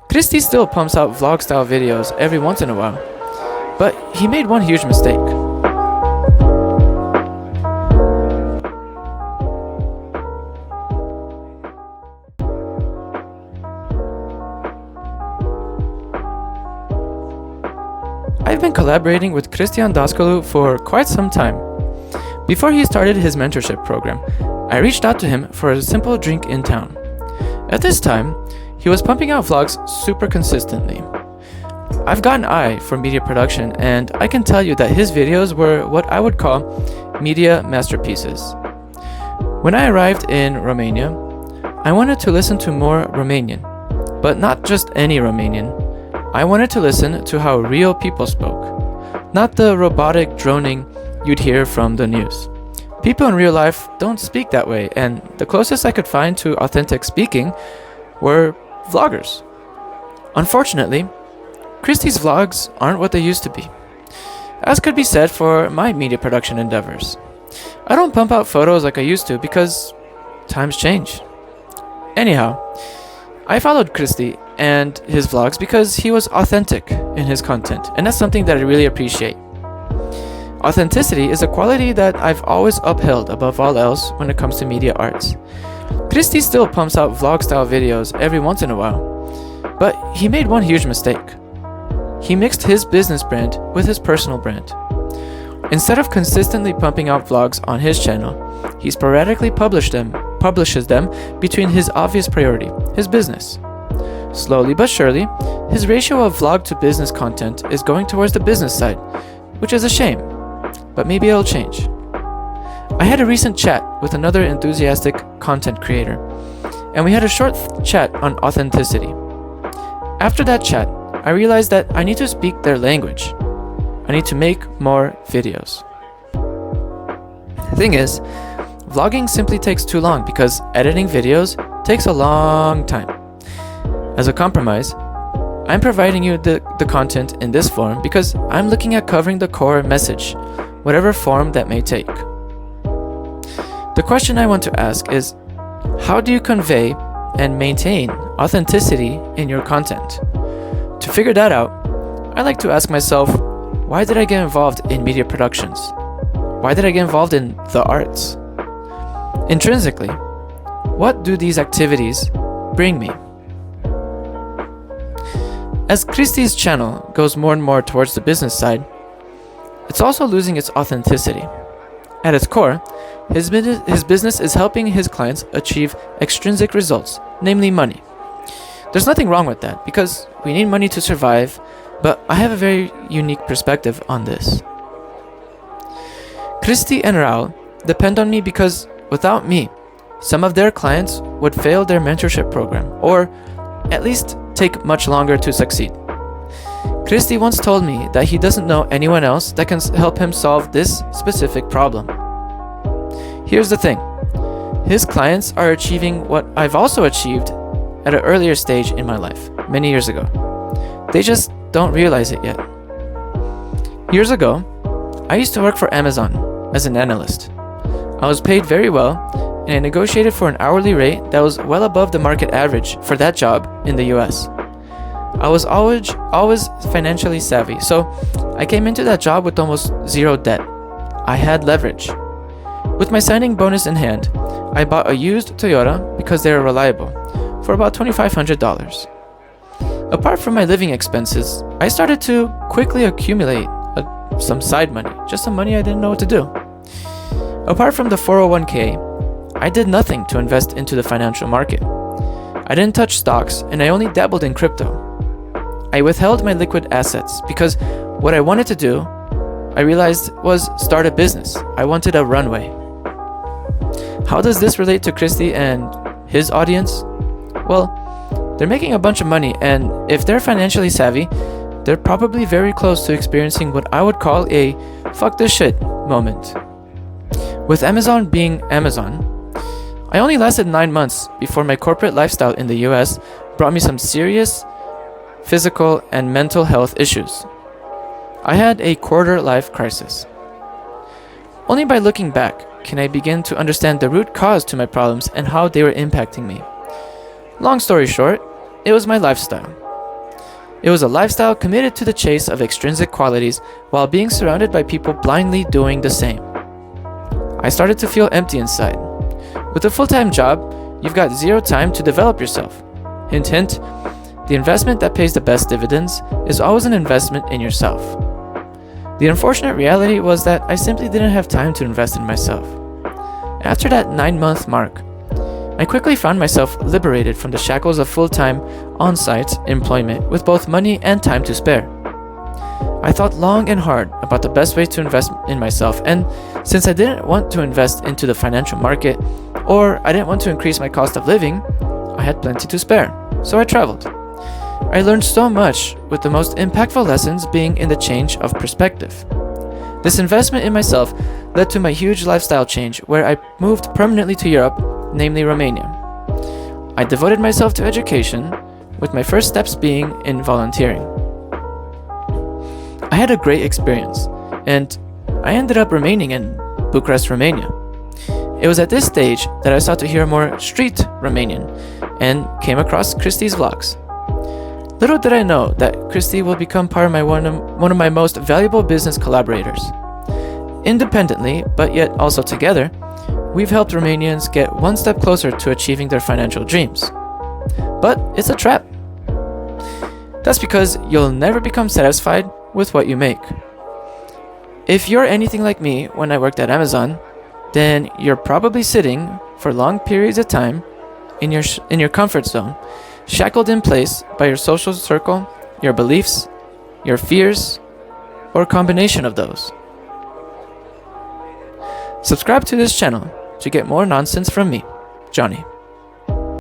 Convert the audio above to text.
Cristi still pumps out vlog-style videos every once in a while, but he made one huge mistake. I've been collaborating with Cristian Dascălu for quite some time. Before he started his mentorship program, I reached out to him for a simple drink in town. At this time, he was pumping out vlogs super consistently. I've got an eye for media production, and I can tell you that his videos were what I would call media masterpieces. When I arrived in Romania, I wanted to listen to more Romanian, but not just any Romanian. I wanted to listen to how real people spoke, not the robotic droning you'd hear from the news. People in real life don't speak that way, and the closest I could find to authentic speaking were vloggers. Unfortunately, Cristi's vlogs aren't what they used to be, as could be said for my media production endeavors. I don't pump out photos like I used to because times change. Anyhow, I followed Cristi and his vlogs because he was authentic in his content, and that's something that I really appreciate. Authenticity is a quality that I've always upheld above all else when it comes to media arts. Cristi still pumps out vlog-style videos every once in a while, but he made one huge mistake. He mixed his business brand with his personal brand. Instead of consistently pumping out vlogs on his channel, he sporadically publishes them between his obvious priority, his business. Slowly but surely, his ratio of vlog to business content is going towards the business side, which is a shame, but maybe it'll change. I had a recent chat with another enthusiastic content creator, and we had a short chat on authenticity. After that chat, I realized that I need to speak their language. I need to make more videos. The thing is, vlogging simply takes too long because editing videos takes a long time. As a compromise, I'm providing you the content in this form because I'm looking at covering the core message, whatever form that may take. The question I want to ask is, how do you convey and maintain authenticity in your content? To figure that out, I like to ask myself, why did I get involved in media productions? Why did I get involved in the arts? Intrinsically, what do these activities bring me? As Cristi's channel goes more and more towards the business side, it's also losing its authenticity. At its core, his business is helping his clients achieve extrinsic results, namely money. There's nothing wrong with that, because we need money to survive, but I have a very unique perspective on this. Cristi and Raul depend on me because, without me, some of their clients would fail their mentorship program, or at least take much longer to succeed. Cristi once told me that he doesn't know anyone else that can help him solve this specific problem. Here's the thing. His clients are achieving what I've also achieved at an earlier stage in my life, many years ago. They just don't realize it yet. Years ago, I used to work for Amazon as an analyst. I was paid very well, and I negotiated for an hourly rate that was well above the market average for that job in the US. I was always financially savvy, so I came into that job with almost zero debt. I had leverage. With my signing bonus in hand, I bought a used Toyota because they were reliable for about $2,500. Apart from my living expenses, I started to quickly accumulate some side money, just some money I didn't know what to do. Apart from the 401k, I did nothing to invest into the financial market. I didn't touch stocks, and I only dabbled in crypto. I withheld my liquid assets because what I wanted to do, I realized, was start a business. I wanted a runway. How does this relate to Cristi and his audience? Well, they're making a bunch of money, and if they're financially savvy, they're probably very close to experiencing what I would call a fuck this shit moment. With Amazon being Amazon, I only lasted 9 months before my corporate lifestyle in the US brought me some serious physical and mental health issues. I had a quarter-life crisis. Only by looking back can I begin to understand the root cause to my problems and how they were impacting me. Long story short, it was my lifestyle. It was a lifestyle committed to the chase of extrinsic qualities while being surrounded by people blindly doing the same. I started to feel empty inside. With a full-time job, you've got zero time to develop yourself. Hint, hint, the investment that pays the best dividends is always an investment in yourself. The unfortunate reality was that I simply didn't have time to invest in myself. After that 9-month mark, I quickly found myself liberated from the shackles of full-time, on-site employment with both money and time to spare. I thought long and hard about the best way to invest in myself, and since I didn't want to invest into the financial market, or I didn't want to increase my cost of living, I had plenty to spare, so I traveled. I learned so much, with the most impactful lessons being in the change of perspective. This investment in myself led to my huge lifestyle change where I moved permanently to Europe, namely Romania. I devoted myself to education, with my first steps being in volunteering. I had a great experience, and I ended up remaining in Bucharest, Romania. It was at this stage that I sought to hear more street Romanian and came across Cristi's vlogs. Little did I know that Cristi will become part of one of my most valuable business collaborators. Independently, but yet also together, we've helped Romanians get one step closer to achieving their financial dreams. But it's a trap. That's because you'll never become satisfied with what you make. If you're anything like me when I worked at Amazon, then you're probably sitting for long periods of time in your comfort zone, shackled in place by your social circle, your beliefs, your fears, or a combination of those. Subscribe to this channel to get more nonsense from me, Johnny.